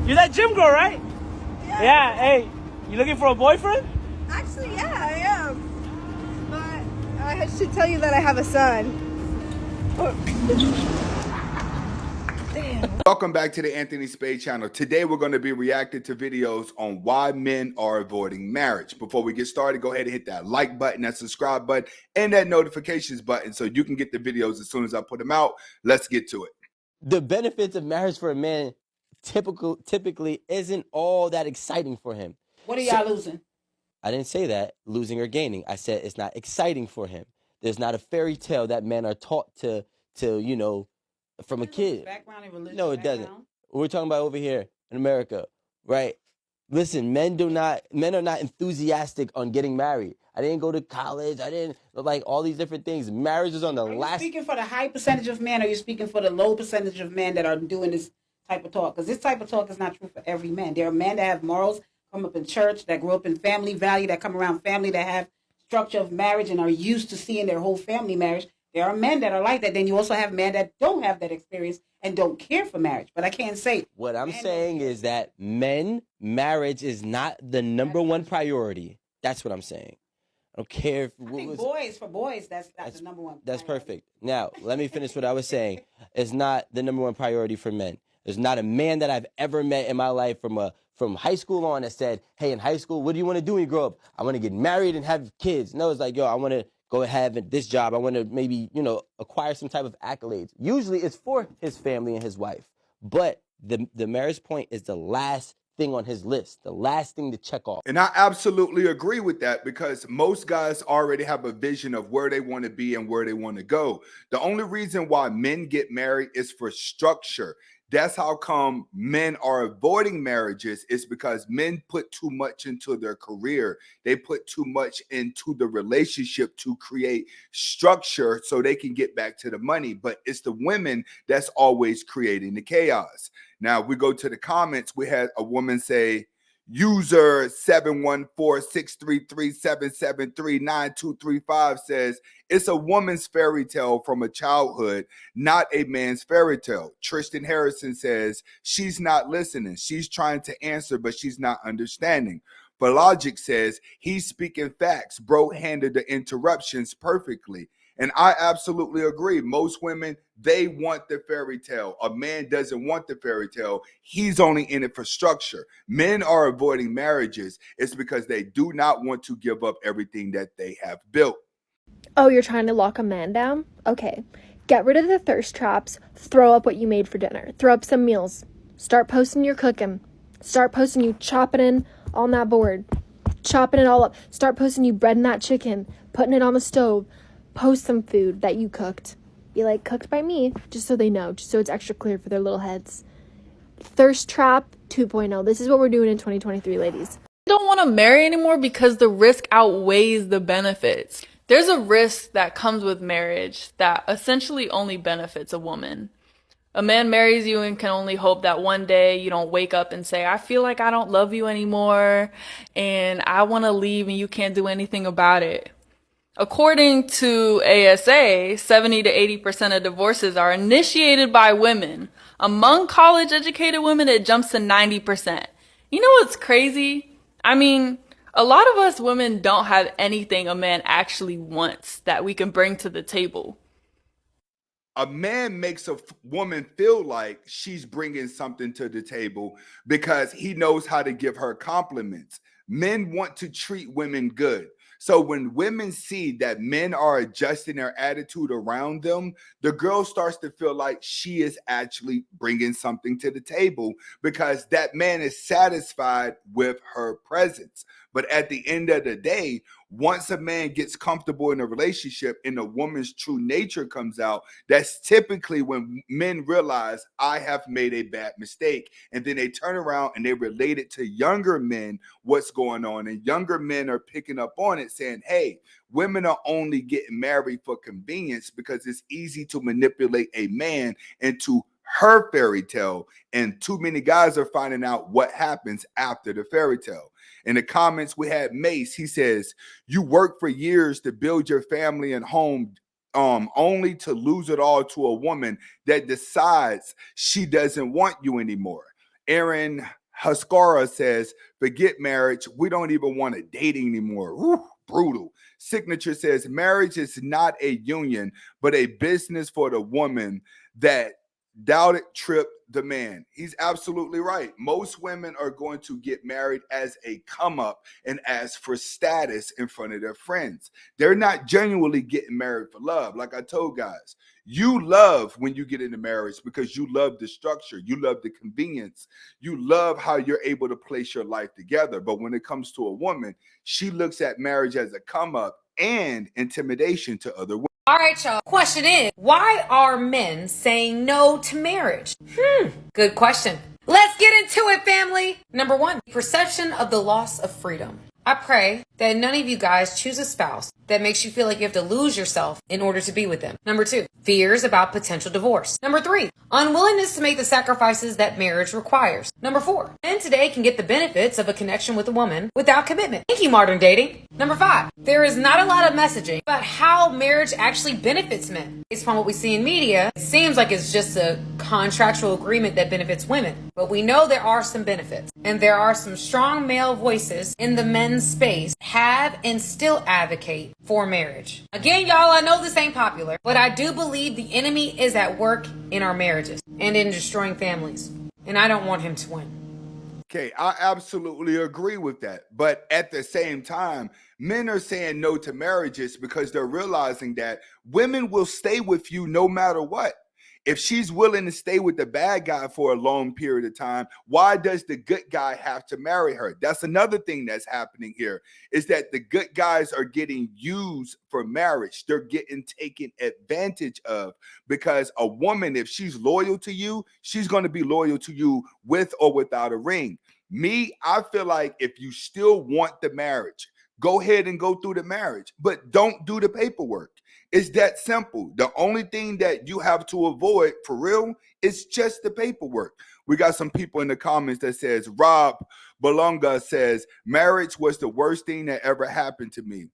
You're that gym girl, right? Yeah. Yeah, hey, you looking for a boyfriend? Actually, yeah, I am. But I should tell you that I have a son. Damn. Welcome back to the Anthony Spade channel. Today we're going to be reacting to videos on why men are avoiding marriage. Before we get started, go ahead and hit that like button, that subscribe button, and that notifications button so you can get the videos as soon as I put them out. Let's get to it. The benefits of marriage for a man typically isn't all that exciting for him. What are y'all losing? I didn't say that, losing or gaining. I said it's not exciting for him. There's not a fairy tale that men are taught to from a kid. Background and religious No, it doesn't. background? We're talking about over here in America, right? Listen, men are not enthusiastic on getting married. I didn't go to college. I didn't like all these different things. Marriage is on the Are you last. speaking for the high percentage of men, or are you speaking for the low percentage of men that are doing this type of talk? Because this type of talk is not true for every man. There are men that have morals, come up in church, that grew up in family value, that come around family, that have structure of marriage and are used to seeing their whole family marriage. There are men that are like that. Then you also have men that don't have that experience and don't care for marriage. But I can't say. What I'm saying is that marriage is not the number one priority. That's what I'm saying. I don't care if I think for boys, that's the number one. That's priority. perfect. Now, let me finish what I was saying. It's not the number one priority for men. There's not a man that I've ever met in my life from high school on that said, hey, in high school, what do you want to do when you grow up? I want to get married and have kids. No, it's like, yo, I want to go have this job. I want to maybe, acquire some type of accolades. Usually it's for his family and his wife. But the marriage point is the last thing on his list, the last thing to check off. And I absolutely agree with that because most guys already have a vision of where they want to be and where they want to go. The only reason why men get married is for structure. That's how come men are avoiding marriages, is because men put too much into their career. They put too much into the relationship to create structure so they can get back to the money. But it's the women that's always creating the chaos. Now we go to the comments. We had a woman say, user 714-633-773-9235 says, it's a woman's fairy tale from a childhood, not a man's fairy tale. Tristan Harrison says, she's not listening. She's trying to answer, but she's not understanding. But Logic says, he's speaking facts. Bro handled the interruptions perfectly. And I absolutely agree. Most women, they want the fairy tale. A man doesn't want the fairy tale. He's only in it for structure. Men are avoiding marriages. It's because they do not want to give up everything that they have built. Oh, you're trying to lock a man down? Okay. Get rid of the thirst traps. Throw up what you made for dinner. Throw up some meals. Start posting your cooking. Start posting you chopping in on that board. Chopping it all up. Start posting you breading that chicken. Putting it on the stove. Post some food that you cooked. Be like, cooked by me, just so they know, just so it's extra clear for their little heads. Thirst Trap 2.0. This is what we're doing in 2023, ladies. I don't want to marry anymore because the risk outweighs the benefits. There's a risk that comes with marriage that essentially only benefits a woman. A man marries you and can only hope that one day you don't wake up and say, I feel like I don't love you anymore and I want to leave and you can't do anything about it. According to ASA, 70 to 80% of divorces are initiated by women. Among college-educated women, it jumps to 90%. You know what's crazy? I mean, a lot of us women don't have anything a man actually wants that we can bring to the table. A man makes a woman feel like she's bringing something to the table because he knows how to give her compliments. Men want to treat women good. So when women see that men are adjusting their attitude around them, the girl starts to feel like she is actually bringing something to the table because that man is satisfied with her presence. But at the end of the day, once a man gets comfortable in a relationship and a woman's true nature comes out, that's typically when men realize I have made a bad mistake. And then they turn around and they relate it to younger men what's going on. And younger men are picking up on it saying, hey, women are only getting married for convenience because it's easy to manipulate a man into her fairy tale. And too many guys are finding out what happens after the fairy tale. In the comments, we had Mace. He says, you work for years to build your family and home, only to lose it all to a woman that decides she doesn't want you anymore. Aaron Huskara says, forget marriage. We don't even want to date anymore. Woo, brutal. Signature says, marriage is not a union, but a business for the woman that doubted tripped the man. He's absolutely right. Most women are going to get married as a come up and as for status in front of their friends. They're not genuinely getting married for love. Like I told guys, you love when you get into marriage because you love the structure, you love the convenience, you love how you're able to place your life together. But when it comes to a woman, she looks at marriage as a come up and intimidation to other women. All right, y'all. Question is, why are men saying no to marriage? Good question. Let's get into it, family. Number one, perception of the loss of freedom. I pray that none of you guys choose a spouse that makes you feel like you have to lose yourself in order to be with them. Number two, fears about potential divorce. Number three, unwillingness to make the sacrifices that marriage requires. Number four, men today can get the benefits of a connection with a woman without commitment. Thank you, modern dating. Number five, there is not a lot of messaging about how marriage actually benefits men. Based on what we see in media, it seems like it's just a contractual agreement that benefits women. But we know there are some benefits. And there are some strong male voices in the men's space have and still advocate for marriage. Again, y'all, I know this ain't popular, but I do believe the enemy is at work in our marriages and in destroying families. And I don't want him to win. Okay, I absolutely agree with that. But at the same time, men are saying no to marriages because they're realizing that women will stay with you no matter what. If she's willing to stay with the bad guy for a long period of time, why does the good guy have to marry her? That's another thing that's happening here, is that the good guys are getting used for marriage. They're getting taken advantage of because a woman, if she's loyal to you, she's going to be loyal to you with or without a ring. Me, I feel like if you still want the marriage, go ahead and go through the marriage, but don't do the paperwork. It's that simple. The only thing that you have to avoid for real is just the paperwork. We got some people in the comments that says, Rob Bolonga says, marriage was the worst thing that ever happened to me.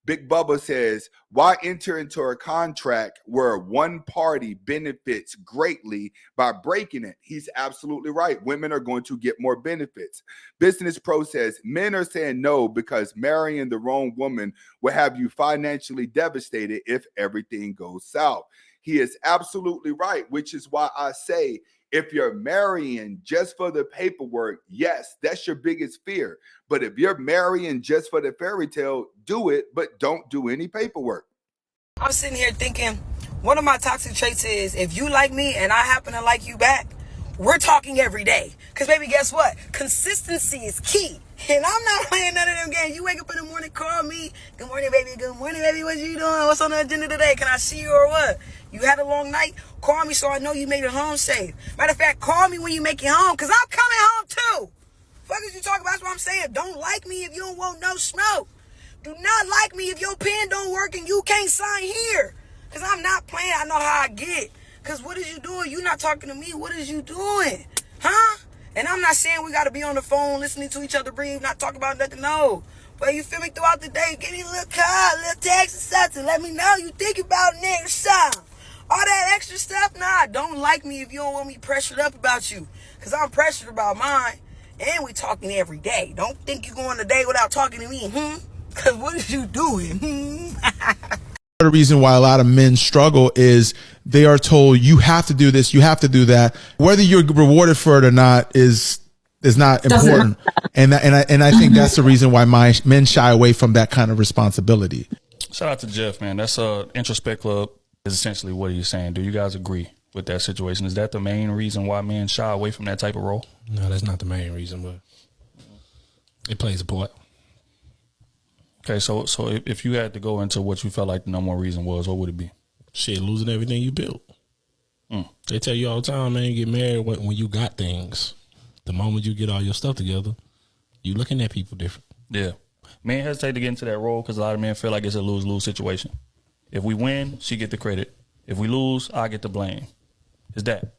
Big Bubba says, why enter into a contract where one party benefits greatly by breaking it? He's absolutely right. Women are going to get more benefits. Business Pro says, men are saying no because marrying the wrong woman will have you financially devastated if everything goes south. He is absolutely right, which is why I say, if you're marrying just for the paperwork, yes, that's your biggest fear. But if you're marrying just for the fairy tale, do it, but don't do any paperwork. I'm sitting here thinking, one of my toxic traits is if you like me and I happen to like you back, we're talking every day. Because, baby, guess what? Consistency is key. And I'm not playing none of them games. You wake up in the morning, call me. Good morning, baby. Good morning, baby. What you doing? What's on the agenda today? Can I see you or what? You had a long night? Call me so I know you made it home safe. Matter of fact, call me when you make it home, because I'm coming home too. Fuck is you talking about? That's what I'm saying. Don't like me if you don't want no smoke. Do not like me if your pen don't work and you can't sign here. Because I'm not playing. I know how I get. Because what is you doing? You not talking to me. What is you doing? Huh? And I'm not saying we got to be on the phone listening to each other breathe, not talk about nothing. No. But you feel me throughout the day. Give me a little call, a little text or something. Let me know you think about next time. All that extra stuff, nah, don't like me if you don't want me pressured up about you. Because I'm pressured about mine. And we talking every day. Don't think you going a day without talking to me. Because what is you doing? The reason why a lot of men struggle is they are told you have to do this, you have to do that. Whether you're rewarded for it or not is not important. And I think that's the reason why men shy away from that kind of responsibility. Shout out to Jeff, man. That's Introspect Club is essentially what he's saying. Do you guys agree with that situation? Is that the main reason why men shy away from that type of role? No, that's not the main reason, but it plays a part. Okay, so if you had to go into what you felt like the number one reason was, what would it be? Shit, losing everything you built. They tell you all the time, man, get married when you got things. The moment you get all your stuff together, you looking at people different. Yeah. Men hesitate to get into that role because a lot of men feel like it's a lose-lose situation. If we win, she get the credit. If we lose, I get the blame. Is that?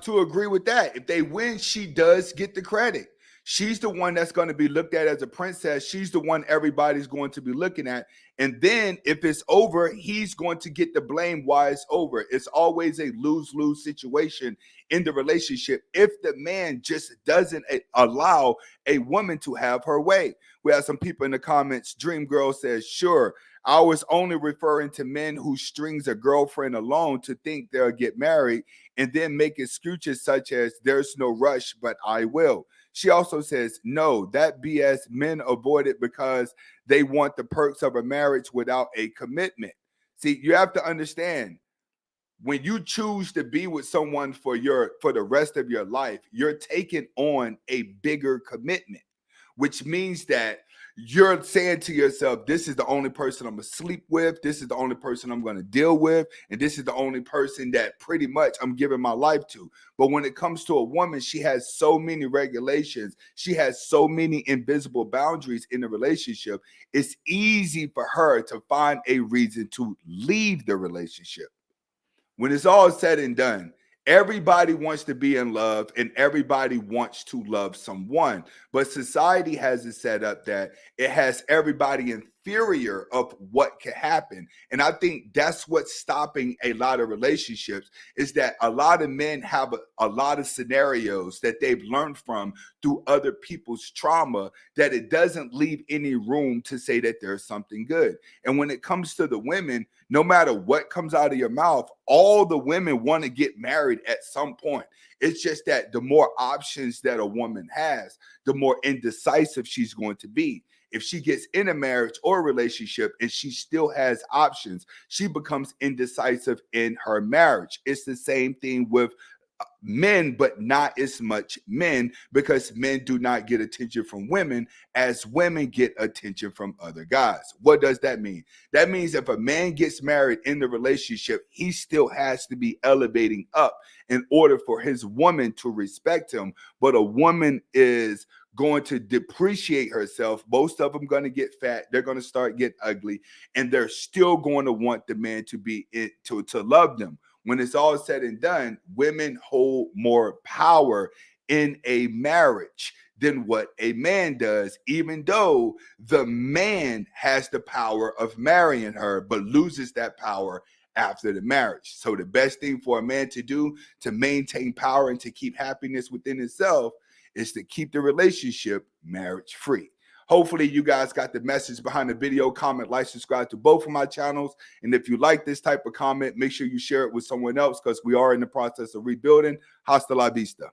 To agree with that. If they win, she does get the credit. She's the one that's going to be looked at as a princess. She's the one everybody's going to be looking at. And then if it's over, he's going to get the blame why it's over. It's always a lose-lose situation in the relationship if the man just doesn't allow a woman to have her way. We have some people in the comments. Dream Girl says, sure, I was only referring to men who strings a girlfriend alone to think they'll get married and then make excuses such as there's no rush, but I will. She also says, no, that BS men avoid it because they want the perks of a marriage without a commitment. See, you have to understand, when you choose to be with someone for the rest of your life, you're taking on a bigger commitment, which means that you're saying to yourself, this is the only person I'm going to sleep with. This is the only person I'm going to deal with. And this is the only person that pretty much I'm giving my life to. But when it comes to a woman, she has so many regulations. She has so many invisible boundaries in the relationship. It's easy for her to find a reason to leave the relationship. When it's all said and done, everybody wants to be in love and everybody wants to love someone. But society has it set up that it has everybody inferior of what can happen. And I think that's what's stopping a lot of relationships, is that a lot of men have a lot of scenarios that they've learned from through other people's trauma, that it doesn't leave any room to say that there's something good. And when it comes to the women, no matter what comes out of your mouth, all the women want to get married at some point. It's just that the more options that a woman has, the more indecisive she's going to be. If she gets in a marriage or a relationship and she still has options, she becomes indecisive in her marriage. It's the same thing with men, but not as much men, because men do not get attention from women as women get attention from other guys. What does that mean? That means if a man gets married in the relationship, he still has to be elevating up in order for his woman to respect him. But a woman is going to depreciate herself. Most of them going to get fat. They're going to start getting ugly, and they're still going to want the man to be to love them. When it's all said and done, women hold more power in a marriage than what a man does, even though the man has the power of marrying her, but loses that power after the marriage. So the best thing for a man to do to maintain power and to keep happiness within himself is to keep the relationship marriage free. Hopefully you guys got the message behind the video. Comment, like, subscribe to both of my channels. And if you like this type of comment, make sure you share it with someone else, because we are in the process of rebuilding. Hasta la vista.